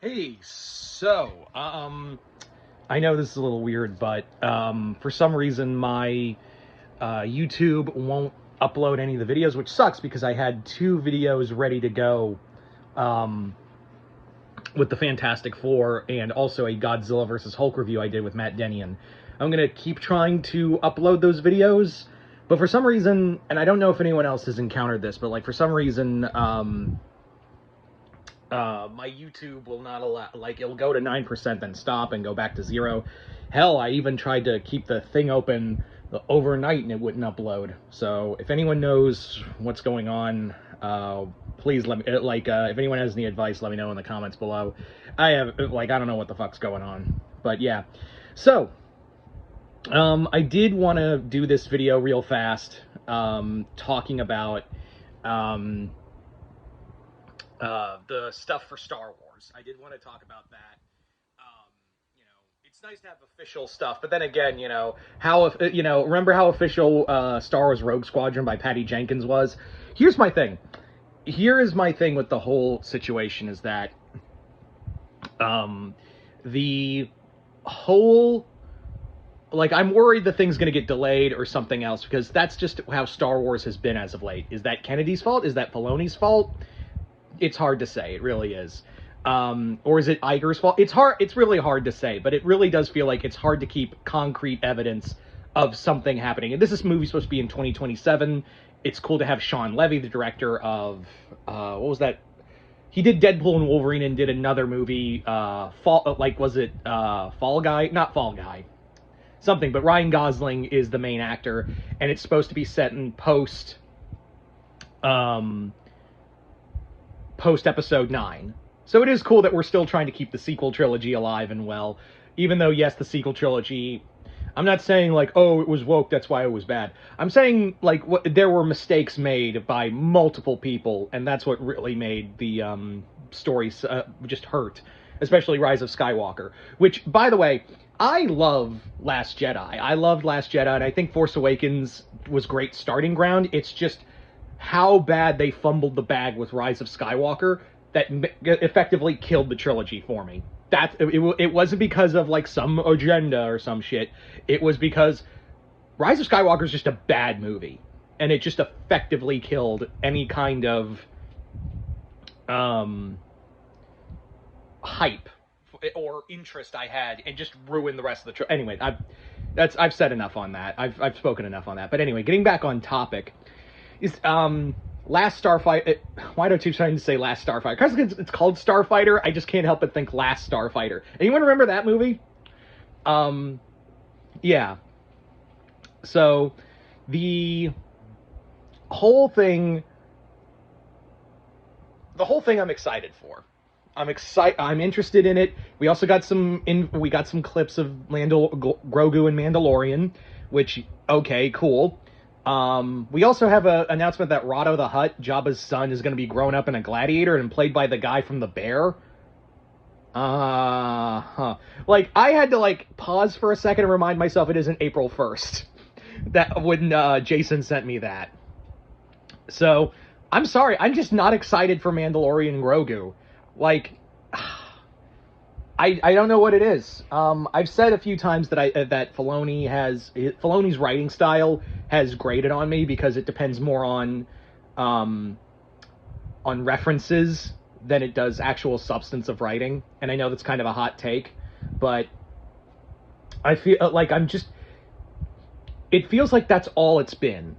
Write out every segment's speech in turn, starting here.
Hey, I know this is a little weird, but for some reason my YouTube won't upload any of the videos, which sucks because I had two videos ready to go um, with the Fantastic Four and also a Godzilla vs. Hulk review I did with Matt Denian. I'm gonna keep trying to upload those videos, but for some reason, and I don't know if anyone else has encountered this, but like for some reason, my YouTube will not allow, like, it'll go to 9%, then stop and go back to 0. Hell, I even tried to keep the thing open overnight and it wouldn't upload. So if anyone knows what's going on, please let me, if anyone has any advice, let me know in the comments below. I don't know what the fuck's going on. But yeah. So, I did want to do this video real fast, talking about, um, the stuff for Star Wars. I did want to talk about that. It's nice to have official stuff, but then again, remember how official Star Wars Rogue Squadron by Patty Jenkins was? Here's my thing. Here is my thing with the whole situation is that the whole I'm worried the thing's going to get delayed or something else because that's just how Star Wars has been as of late. Is that Kennedy's fault? Is that Filoni's fault? It's hard to say. It really is. Or is it Iger's fault? It's hard. It's really hard to say, but it really does feel like it's hard to keep concrete evidence of something happening. And this movie supposed to be in 2027. It's cool to have Sean Levy, the director of what was that? He did Deadpool and Wolverine and did another movie. Was it Fall Guy? Not Fall Guy. Something. But Ryan Gosling is the main actor, and it's supposed to be set in post episode 9. So it is cool that we're still trying to keep the sequel trilogy alive and well, even though, yes, the sequel trilogy, I'm not saying like, oh, it was woke, that's why it was bad. I'm saying like there were mistakes made by multiple people, and that's what really made the stories just hurt, especially Rise of Skywalker, which, by the way, I love Last Jedi. I loved Last Jedi, and I think Force Awakens was great starting ground. It's just how bad they fumbled the bag with Rise of Skywalker that effectively killed the trilogy for me. It wasn't because of like some agenda or some shit. It was because Rise of Skywalker is just a bad movie, and it just effectively killed any kind of hype or interest I had, and just ruined the rest of the trilogy. Anyway, I've said enough on that. I've spoken enough on that. But anyway, getting back on topic. Is Last Starfighter? Why do I keep trying to say Last Starfighter? Because it's called Starfighter. I just can't help but think Last Starfighter. Anyone remember that movie? Yeah. So the whole thing, I'm excited for. I'm interested in it. We also got some clips of Grogu and Mandalorian, which, okay, cool. We also have an announcement that Rotto the Hutt, Jabba's son, is going to be grown up in a gladiator and played by the guy from The Bear. Like, I had to, like, pause for a second and remind myself it isn't April 1st. That when Jason sent me that. So, I'm sorry, I'm just not excited for Mandalorian and Grogu. Like, I don't know what it is. I've said a few times that Filoni's writing style has grated on me because it depends more on references than it does actual substance of writing. And I know that's kind of a hot take, but I feel like it feels like that's all it's been.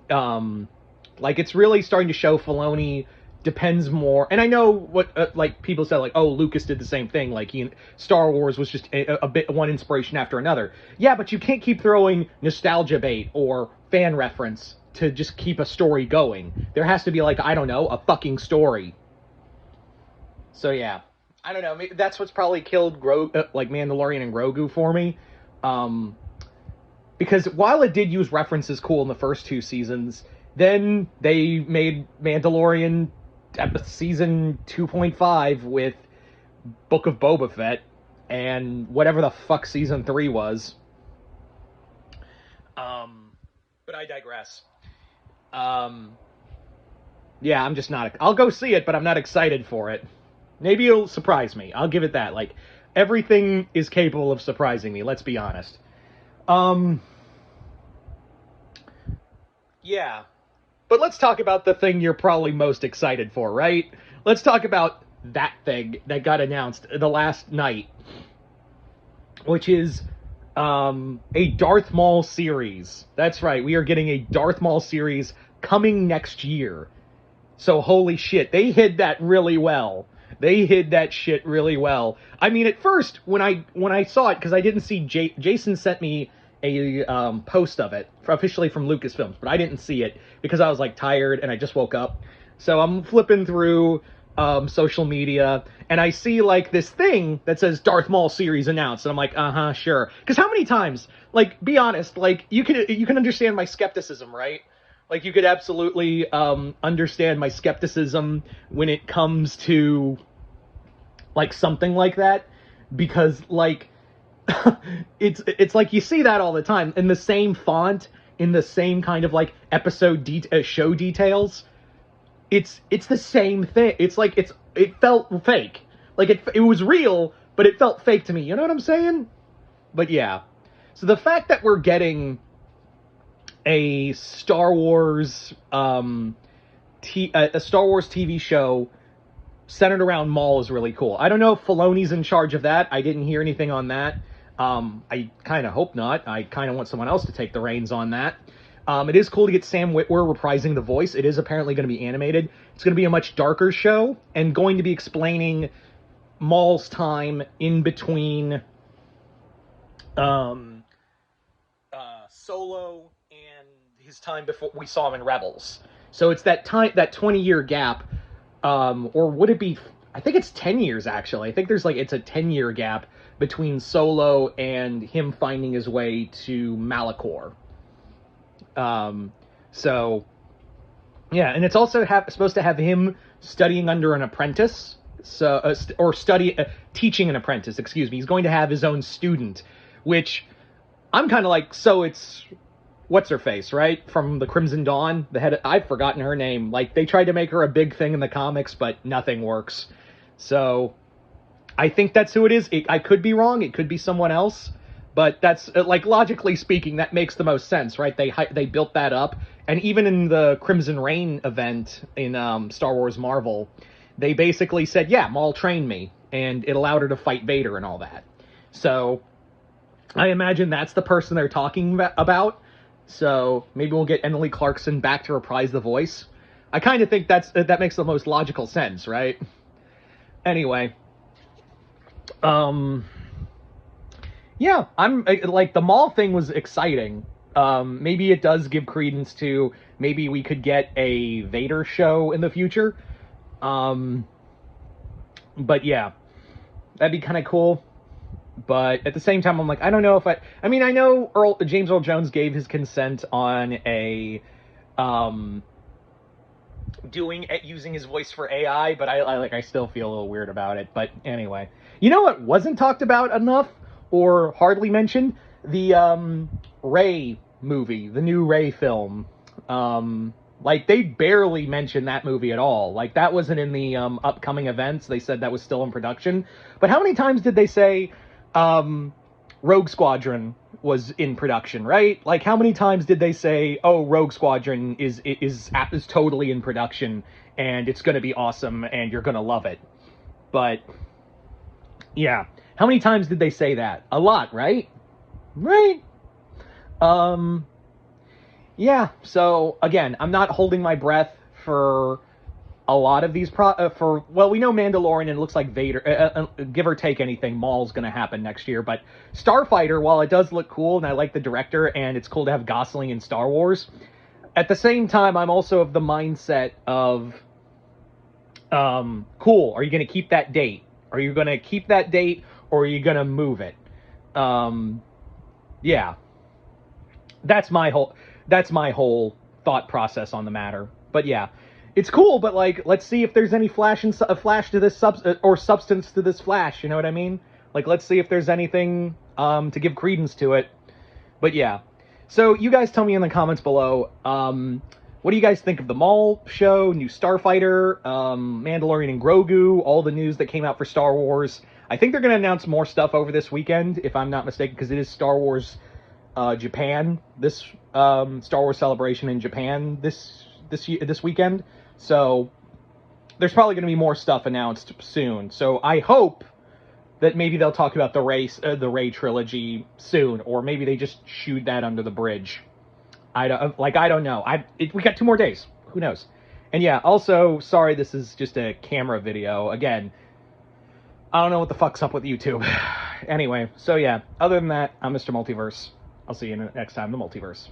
Like, it's really starting to show Filoni depends more, and I know what like people said, like, oh, Lucas did the same thing, like Star Wars was just a bit one inspiration after another. Yeah, but you can't keep throwing nostalgia bait or fan reference to just keep a story going. There has to be, like, I don't know, a fucking story. So yeah, I don't know, maybe that's what's probably killed Mandalorian and Grogu for me. Because while it did use references cool in the first two seasons, then they made Mandalorian season 2.5 with Book of Boba Fett and whatever the fuck season 3 was. But I digress. Yeah, I'm just not. I'll go see it, but I'm not excited for it. Maybe it'll surprise me. I'll give it that. Like, everything is capable of surprising me, let's be honest. Um, yeah. But let's talk about the thing you're probably most excited for, right? Let's talk about that thing that got announced the last night, which is a Darth Maul series. That's right, we are getting a Darth Maul series coming next year. So holy shit, they hid that really well. They hid that shit really well. I mean, at first when I saw it, because I didn't see Jason sent me a post of it officially from Lucasfilms, but I didn't see it because I was like tired and I just woke up. So I'm flipping through social media and I see like this thing that says Darth Maul series announced, and I'm like, sure. Because how many times? Like, be honest. Like, you can understand my skepticism, right? Like, you could absolutely understand my skepticism when it comes to, like, something like that. Because, like, it's like you see that all the time. In the same font, in the same kind of, like, show details. It's the same thing. It's like, it felt fake. Like, it was real, but it felt fake to me. You know what I'm saying? But, yeah. So the fact that we're getting a Star Wars a Star Wars TV show centered around Maul is really cool. I don't know if Filoni's in charge of that. I didn't hear anything on that. I kind of hope not. I kind of want someone else to take the reins on that. It is cool to get Sam Witwer reprising the voice. It is apparently going to be animated. It's going to be a much darker show and going to be explaining Maul's time in between Solo and his time before we saw him in Rebels. So it's that 20-year gap, or would it be? I think it's 10 years actually. I think it's a 10-year gap between Solo and him finding his way to Malachor. So yeah, and it's also supposed to have him studying under an apprentice. So teaching an apprentice. Excuse me. He's going to have his own student, which I'm kind of like, so it's what's her face, right? From the Crimson Dawn, the head. I've forgotten her name. Like, they tried to make her a big thing in the comics, but nothing works. So I think that's who it is. I could be wrong. It could be someone else. But that's, like, logically speaking, that makes the most sense, right? They built that up. And even in the Crimson Reign event in Star Wars Marvel, they basically said, yeah, Maul trained me. And it allowed her to fight Vader and all that. So I imagine that's the person they're talking about. So maybe we'll get Emily Clarkson back to reprise the voice. I kind of think that makes the most logical sense, right? Anyway. Yeah, I'm like, the Maul thing was exciting. Maybe it does give credence to maybe we could get a Vader show in the future. But yeah, that'd be kind of cool. But at the same time, I'm like, I don't know if I mean, I know James Earl Jones gave his consent on using his voice for AI, but I still feel a little weird about it. But anyway, you know what wasn't talked about enough or hardly mentioned? The Rey movie, the new Rey film. Like, they barely mentioned that movie at all. Like, that wasn't in the upcoming events. They said that was still in production. But how many times did they say Rogue Squadron was in production, right? Like, how many times did they say, oh, Rogue Squadron is totally in production and it's going to be awesome and you're going to love it? But yeah, how many times did they say that? A lot, right? Right? Yeah, so again, I'm not holding my breath for a lot of these well, we know Mandalorian, and it looks like Vader, give or take anything, Maul's gonna happen next year. But Starfighter, while it does look cool and I like the director and it's cool to have Gosling in Star Wars, at the same time I'm also of the mindset of cool, are you gonna keep that date? Are you gonna keep that date or are you gonna move it? Yeah, that's my whole thought process on the matter. But yeah, it's cool, but like, let's see if there's any flash to this substance to this flash. You know what I mean? Like, let's see if there's anything to give credence to it. But yeah, so you guys tell me in the comments below. What do you guys think of the Maul show, new Starfighter, Mandalorian and Grogu, all the news that came out for Star Wars? I think they're going to announce more stuff over this weekend, if I'm not mistaken, because it is Star Wars Japan, this Star Wars Celebration in Japan this weekend. So there's probably going to be more stuff announced soon. So I hope that maybe they'll talk about the Rey trilogy soon, or maybe they just shoot that under the bridge. I don't know. We got 2 more days. Who knows? And yeah, also, sorry, this is just a camera video. Again, I don't know what the fuck's up with YouTube. Anyway, so yeah, other than that, I'm Mr. Multiverse. I'll see you next time, the Multiverse.